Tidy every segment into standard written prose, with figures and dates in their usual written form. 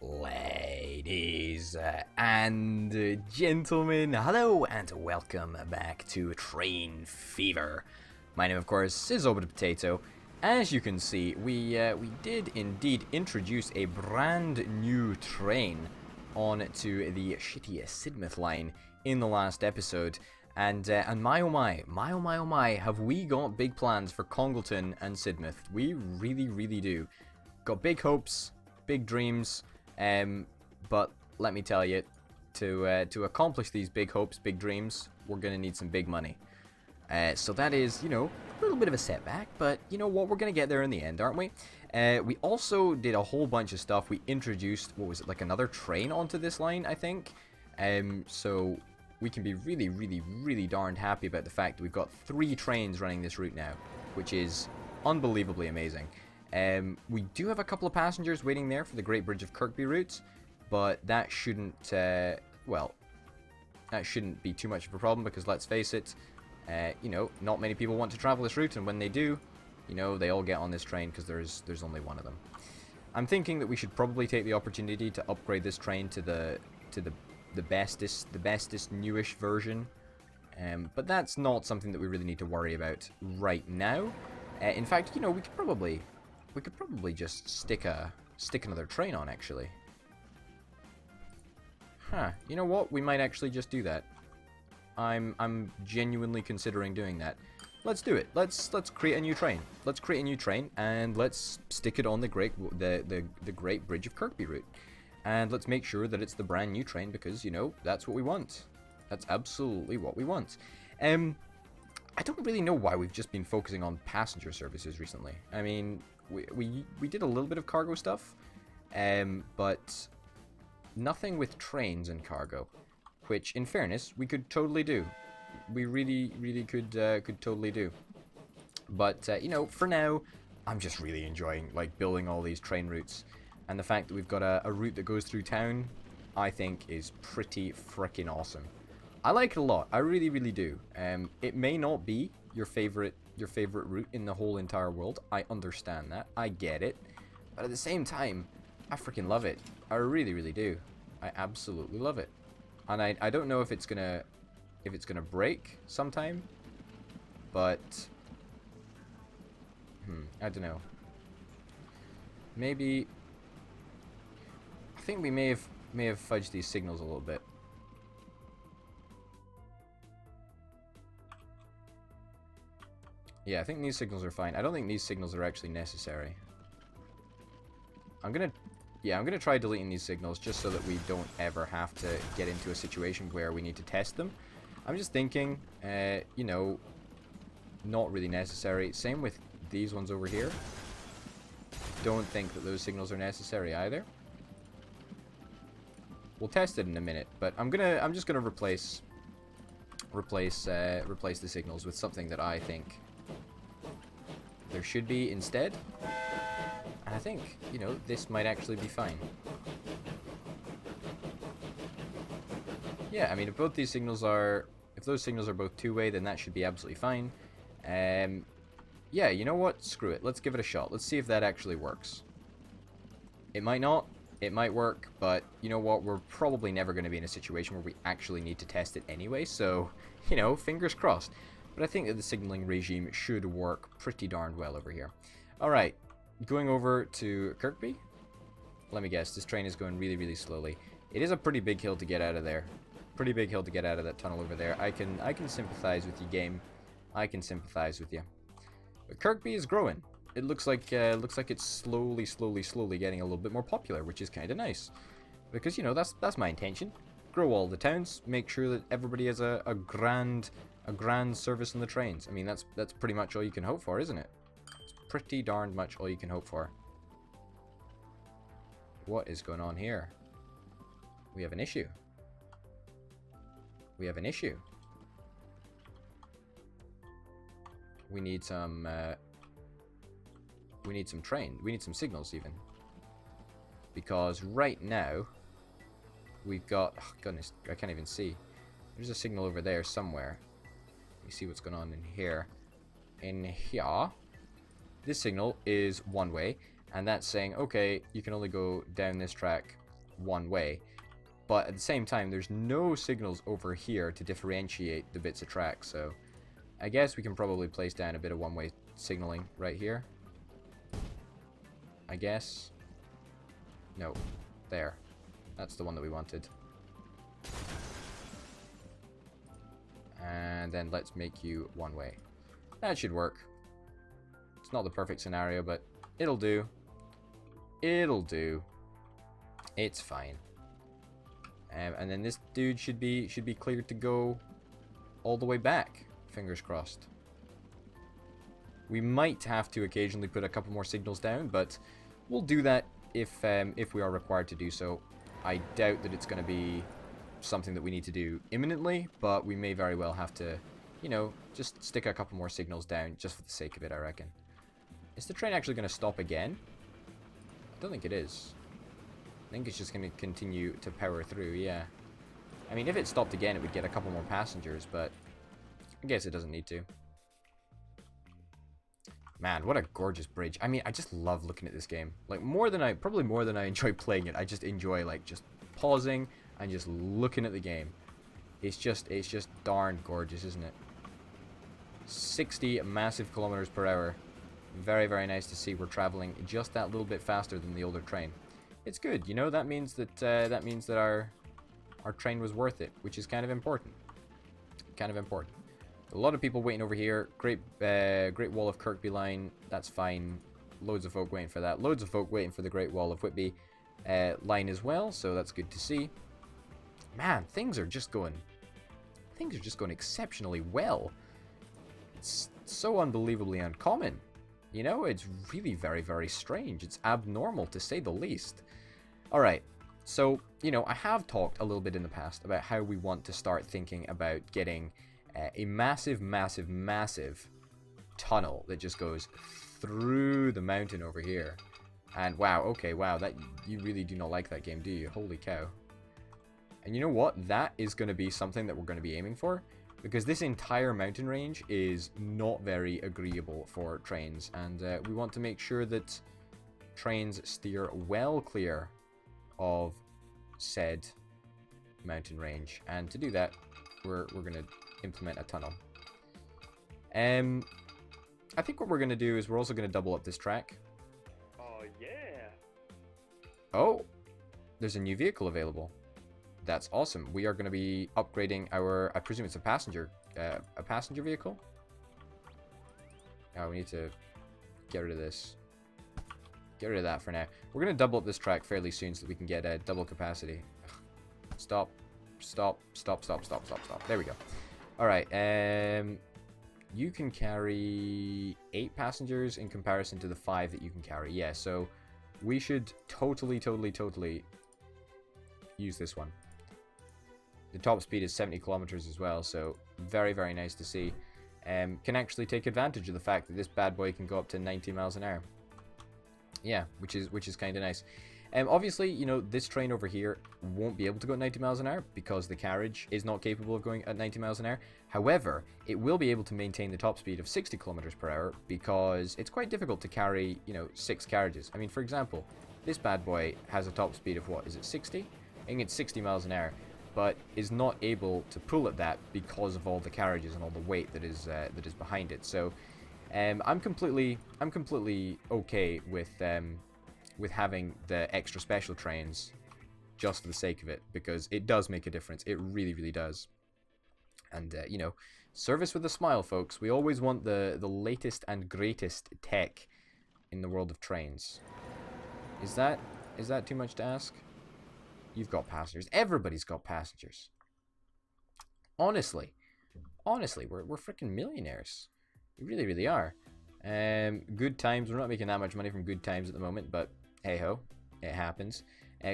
Ladies and gentlemen, hello and welcome back to Train Fever. My name, of course, is Obit Potato. As you can see, we did indeed introduce a brand new train onto the shitty Sidmouth line in the last episode. And my oh my, have we got big plans for Congleton and Sidmouth. We really do. Got big hopes, big dreams. But let me tell you, to accomplish these big hopes, big dreams, we're gonna need some big money. So that is, a little bit of a setback, but you know what, we're gonna get there in the end, aren't we? We also did a whole bunch of stuff. We introduced, what was it, like another train onto this line, I think. So we can be really darned happy about the fact that we've got 3 trains running this route now, which is unbelievably amazing. We do have a couple of passengers waiting there for the Great Bridge of Kirkby route, but that shouldn't, that shouldn't be too much of a problem because let's face it, not many people want to travel this route, and when they do, they all get on this train because there's only one of them. I'm thinking that we should probably take the opportunity to upgrade this train to the bestest newish version, but that's not something that we really need to worry about right now. In fact, we could probably just stick another train on, actually. Huh, you know what? We might actually just do that. I'm genuinely considering doing that. Let's do it. Let's create a new train. Let's create a new train and let's stick it on the Great Bridge of Kirkby route. And let's make sure that it's the brand new train because, that's what we want. That's absolutely what we want. I don't really know why we've just been focusing on passenger services recently. I mean, we did a little bit of cargo stuff, but nothing with trains and cargo, which, in fairness, we could totally do. We really could totally do. But for now, I'm just really enjoying building all these train routes, and the fact that we've got a route that goes through town, I think, is pretty freaking awesome. I like it a lot. I really do. It may not be your favorite route in the whole entire world. I understand that. I get it. But at the same time, I freaking love it. I really do. I absolutely love it. And I don't know if it's gonna break sometime, but I don't know. Maybe I think we may have fudged these signals a little bit. Yeah, I think these signals are fine. I don't think these signals are actually necessary. I'm gonna try deleting these signals just so that we don't ever have to get into a situation where we need to test them. I'm just thinking, not really necessary. Same with these ones over here. Don't think that those signals are necessary either. We'll test it in a minute, but I'm just gonna replace the signals with something that I think there should be instead. And I think, this might actually be fine. Yeah, I mean, if those signals are both two-way, then that should be absolutely fine. Yeah, you know what? Screw it. Let's give it a shot. Let's see if that actually works. It might not. It might work, but you know what? We're probably never going to be in a situation where we actually need to test it anyway, so, fingers crossed. But I think that the signaling regime should work pretty darn well over here. Alright, going over to Kirkby. Let me guess, this train is going really slowly. It is a pretty big hill to get out of there. Pretty big hill to get out of that tunnel over there. I can sympathize with you, game. I can sympathize with you. But Kirkby is growing. It looks like it's slowly getting a little bit more popular, which is kind of nice. Because, that's my intention. Grow all the towns, make sure that everybody has a grand service on the trains. I mean, that's pretty much all you can hope for, isn't it? It's pretty darn much all you can hope for. What is going on here? We have an issue. We have an issue. We need some signals even. Because right now we've got, oh goodness, I can't even see. There's a signal over there somewhere. Let me see what's going on in here. In here, this signal is one way, and that's saying, okay, you can only go down this track one way. But at the same time, there's no signals over here to differentiate the bits of track, so I guess we can probably place down a bit of one-way signaling right here. I guess. No. There. That's the one that we wanted. And then let's make you one way. That should work. It's not the perfect scenario, but it'll do. It'll do. It's fine. And then this dude should be cleared to go all the way back. Fingers crossed. We might have to occasionally put a couple more signals down, but we'll do that if we are required to do so. I doubt that it's going to be something that we need to do imminently, but we may very well have to, you know, just stick a couple more signals down just for the sake of it, I reckon. Is the train actually going to stop again? I don't think it is. I think it's just going to continue to power through, yeah. I mean, if it stopped again, it would get a couple more passengers, but I guess it doesn't need to. Man, what a gorgeous bridge. I mean, I just love looking at this game. Like, probably more than I enjoy playing it. I just enjoy, like, just pausing and just looking at the game. It's just darn gorgeous, isn't it? 60 massive kilometers per hour. Very, very nice to see we're traveling just that little bit faster than the older train. It's good, you know, that means that our train was worth it, which is kind of important. Kind of important. A lot of people waiting over here. Great Wall of Kirkby line. That's fine. Loads of folk waiting for that. Loads of folk waiting for the Great Wall of Whitby line as well. So that's good to see. Man, things are just going exceptionally well. It's so unbelievably uncommon. You know, it's really very, very strange. It's abnormal to say the least. All right. So, you know, I have talked a little bit in the past about how we want to start thinking about getting a massive, massive, massive tunnel that just goes through the mountain over here. And wow, okay, wow, that you really do not like that game, do you? Holy cow. And you know what? That is going to be something that we're going to be aiming for, because this entire mountain range is not very agreeable for trains, and we want to make sure that trains steer well clear of said mountain range. And to do that, we're going to implement a tunnel. I think what we're going to do is we're also going to double up this track. Oh, yeah. Oh, there's a new vehicle available. That's awesome. We are going to be upgrading our, I presume it's a passenger vehicle. Oh, we need to get rid of this. Get rid of that for now. We're going to double up this track fairly soon so that we can get double capacity. Stop. There we go. Alright, you can carry 8 passengers in comparison to the 5 that you can carry. Yeah, so we should totally use this one. The top speed is 70 kilometers as well, so very, very nice to see. Can actually take advantage of the fact that this bad boy can go up to 90 miles an hour. Yeah, which is kind of nice. Obviously, you know, this train over here won't be able to go at 90 miles an hour because the carriage is not capable of going at 90 miles an hour. However, it will be able to maintain the top speed of 60 kilometers per hour because it's quite difficult to carry, you know, 6 carriages. I mean, for example, this bad boy has a top speed of what? Is it 60? I think it's 60 miles an hour, but is not able to pull at that because of all the carriages and all the weight that is behind it. So, I'm completely okay with having the extra special trains just for the sake of it, because it does make a difference. It really, really does. And, you know, service with a smile, folks. We always want the latest and greatest tech in the world of trains. Is that too much to ask? You've got passengers. Everybody's got passengers. Honestly, we're freaking millionaires. We really, really are. Good times. We're not making that much money from good times at the moment, but hey ho, it happens.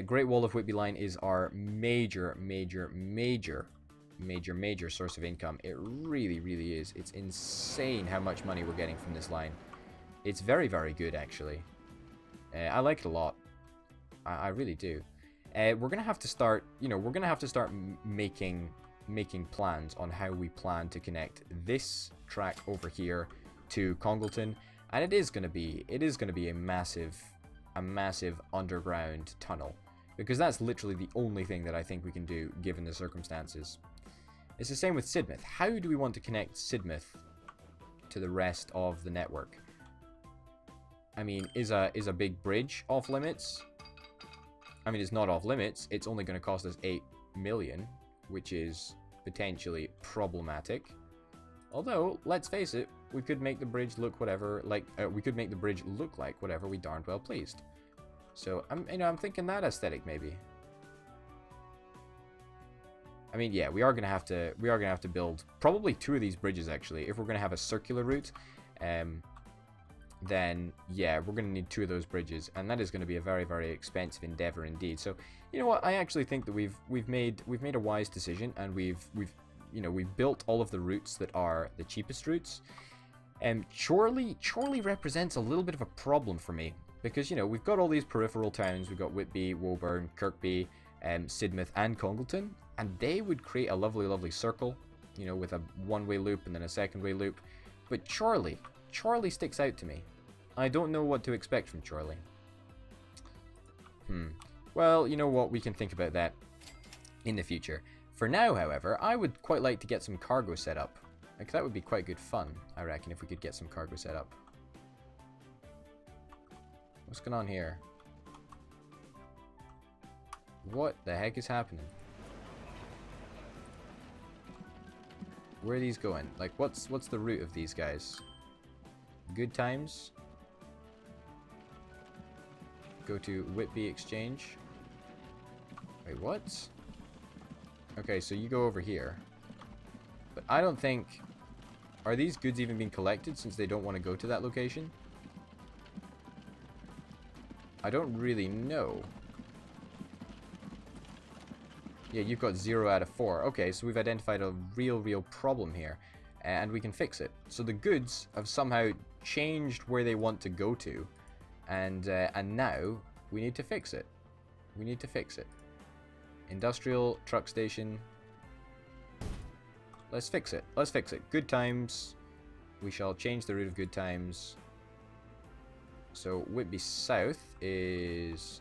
Great Wall of Whitby line is our major source of income. It really, really is. It's insane how much money we're getting from this line. It's very, very good, actually. I like it a lot. I really do. We're gonna have to start, you know, making plans on how we plan to connect this track over here to Congleton, and it is gonna be a massive underground tunnel. Because that's literally the only thing that I think we can do, given the circumstances. It's the same with Sidmouth. How do we want to connect Sidmouth to the rest of the network? I mean, is a big bridge off limits? I mean, it's not off limits. It's only going to cost us 8 million, which is potentially problematic. Although, let's face it, we could make the bridge look whatever, like, we could make the bridge look like whatever we darned well pleased. So, I'm thinking that aesthetic, maybe. I mean, yeah, we are gonna have to build probably 2 of these bridges, actually. If we're gonna have a circular route, then, yeah, we're gonna need 2 of those bridges, and that is gonna be a very, very expensive endeavor indeed. So, you know what, I actually think that we've made a wise decision, and we've built all of the routes that are the cheapest routes. And Chorley represents a little bit of a problem for me, because, you know, we've got all these peripheral towns. We've got Whitby, Woburn, Kirkby, Sidmouth, and Congleton, and they would create a lovely, lovely circle, you know, with a one-way loop and then a second-way loop. But Chorley sticks out to me. I don't know what to expect from Chorley. Well, you know what? We can think about that in the future. For now, however, I would quite like to get some cargo set up. Like, that would be quite good fun, I reckon, if we could get some cargo set up. What's going on here? What the heck is happening? Where are these going? Like, what's the route of these guys? Good times. Go to Whitby Exchange. Wait, what? Okay, so you go over here. But I don't think... Are these goods even being collected since they don't want to go to that location? I don't really know. Yeah, you've got 0 out of 4. Okay, so we've identified a real problem here. And we can fix it. So the goods have somehow changed where they want to go to. And now we need to fix it. We need to fix it. Industrial truck station. Let's fix it. Let's fix it. Good times. We shall change the route of good times. So Whitby South is...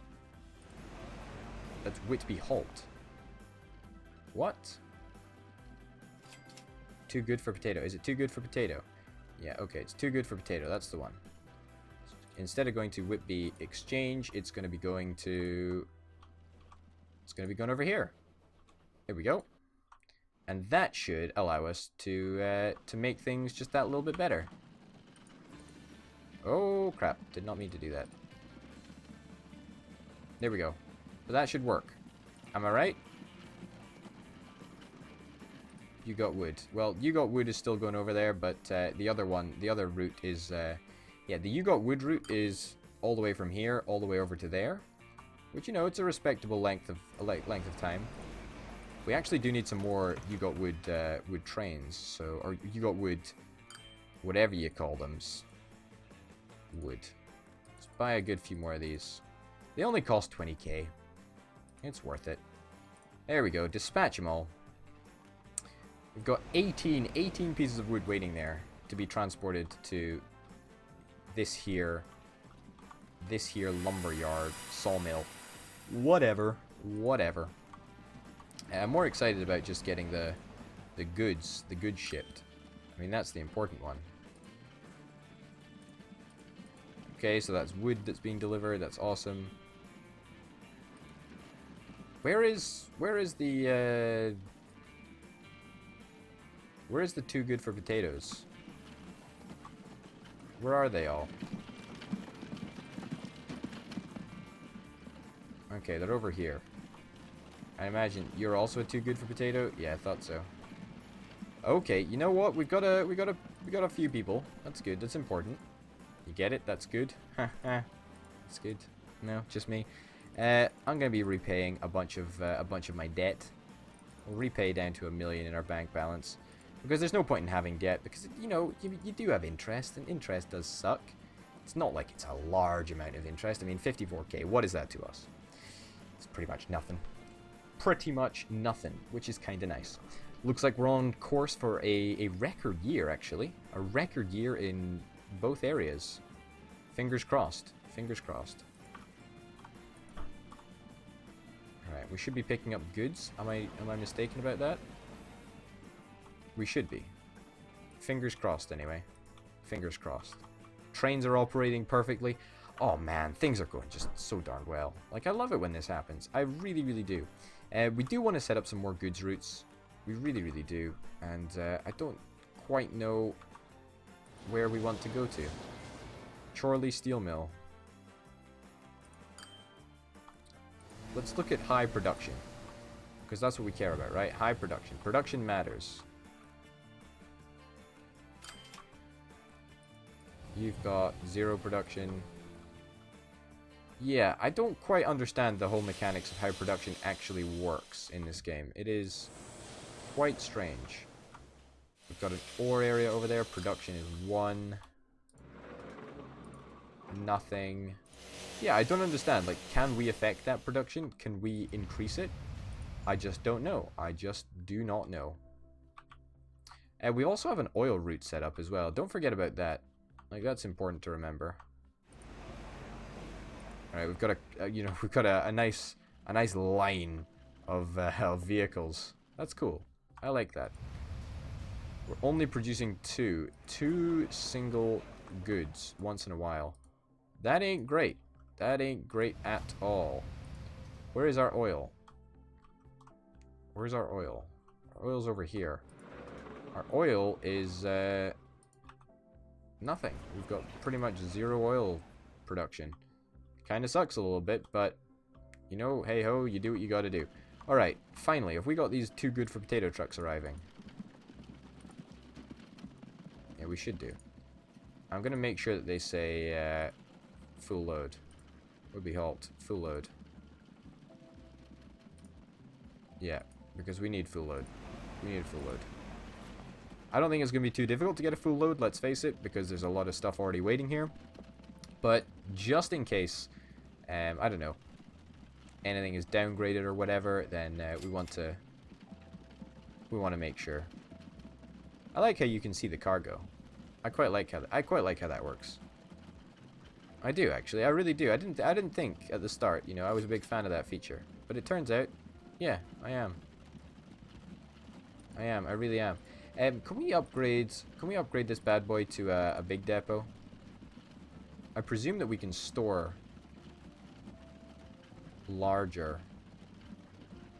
That's Whitby Halt. What? Too good for potato. Is it too good for potato? Yeah, okay. It's too good for potato. That's the one. Instead of going to Whitby Exchange, it's going to be going to... It's going to be going over here. There we go. And that should allow us to make things just that little bit better. Oh, crap. Did not mean to do that. There we go. But that should work. Am I right? You got wood. Well, you got wood is still going over there, but the other route is... yeah, the you got wood route is all the way from here, all the way over to there. Which, you know, it's a respectable length of time. We actually do need some more you got wood wood trains, so, or you got wood, whatever you call them. Wood. Let's buy a good few more of these. They only cost 20k. It's worth it. There we go. Dispatch them all. We've got 18 pieces of wood waiting there to be transported to this here lumberyard, sawmill, whatever. I'm more excited about just getting the goods shipped. I mean, that's the important one. Okay, so that's wood that's being delivered. That's awesome. Where is the too good for potatoes? Where are they all? Okay, they're over here. I imagine you're also a too good for potato. Yeah, I thought so. Okay, you know what? We got a few people. That's good. That's important. You get it? That's good. That's good. No, just me. I'm gonna be repaying a bunch of my debt. We'll repay down to 1 million in our bank balance because there's no point in having debt because you know you do have interest and interest does suck. It's not like it's a large amount of interest. I mean, 54k. What is that to us? It's pretty much nothing. Pretty much nothing, which is kind of nice. Looks like we're on course for a record year, actually. A record year in both areas. Fingers crossed. Fingers crossed. We should be picking up goods. Am I mistaken about that? We should be. Fingers crossed, anyway. Fingers crossed. Trains are operating perfectly. Oh man, things are going just so darn well. Like, I love it when this happens. I really, really do. We do want to set up some more goods routes. We really, really do. And I don't quite know where we want to go to. Chorley Steel Mill. Let's look at high production. Because that's what we care about, right? High production. Production matters. You've got 0 production. Yeah, I don't quite understand the whole mechanics of how production actually works in this game. It is quite strange. We've got an ore area over there. Production is 1. Nothing. Yeah, I don't understand. Like, can we affect that production? Can we increase it? I just don't know. I just do not know. And we also have an oil route set up as well. Don't forget about that. Like, that's important to remember. All right, we've got we've got a nice line of vehicles. That's cool. I like that. We're only producing two single goods once in a while. That ain't great. That ain't great at all. Where is our oil? Where's our oil? Our oil's over here. Our oil is nothing. We've got pretty much 0 oil production. Kind of sucks a little bit, but you know, hey ho, you do what you gotta do. Alright, finally, have we got these 2 good for potato trucks arriving? Yeah, we should do. I'm gonna make sure that they say full load. Would be halt. Full load. Yeah, because we need full load. We need a full load. I don't think it's gonna be too difficult to get a full load, let's face it, because there's a lot of stuff already waiting here. But just in case, I don't know, anything is downgraded or whatever, then we want to make sure. I like how you can see the cargo. I quite like how that works. I do, actually. I really do. I didn't think at the start, you know, I was a big fan of that feature, but it turns out, yeah, I am. I really am. Can we upgrade this bad boy to a big depot? I presume that we can store larger.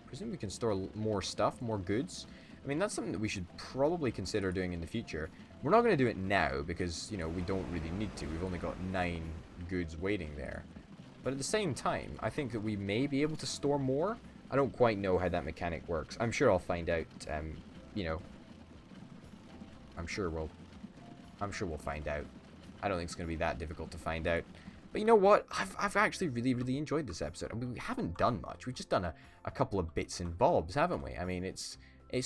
I presume we can store more stuff, more goods. I mean, that's something that we should probably consider doing in the future. We're not going to do it now because, you know, we don't really need to. We've only got 9 goods waiting there. But at the same time, I think that we may be able to store more. I don't quite know how that mechanic works. I'm sure I'll find out, you know. I'm sure we'll find out. I don't think it's going to be that difficult to find out. But you know what? I've actually really enjoyed this episode. I mean, we haven't done much. We've just done a couple of bits and bobs, haven't we? I mean, it's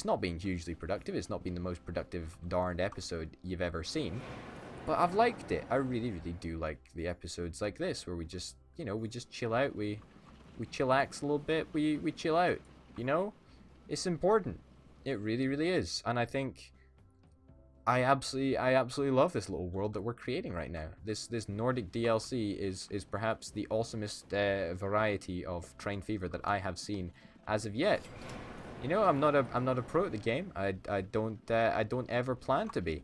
not been hugely productive. It's not been the most productive darned episode you've ever seen. But I've liked it. I really do like the episodes like this where we just, you know, we just chill out. We chillax a little bit. We chill out, you know? It's important. It really is. And I think I absolutely love this little world that we're creating right now. This Nordic DLC is perhaps the awesomest variety of Train Fever that I have seen as of yet. You know, I'm not a pro at the game. I don't ever plan to be.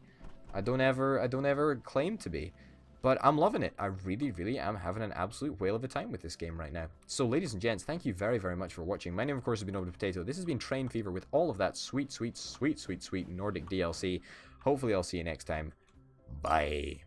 I don't ever claim to be. But I'm loving it. I really am having an absolute whale of a time with this game right now. So, ladies and gents, thank you very much for watching. My name, of course, has been Over the Potato. This has been Train Fever with all of that sweet Nordic DLC. Hopefully, I'll see you next time. Bye.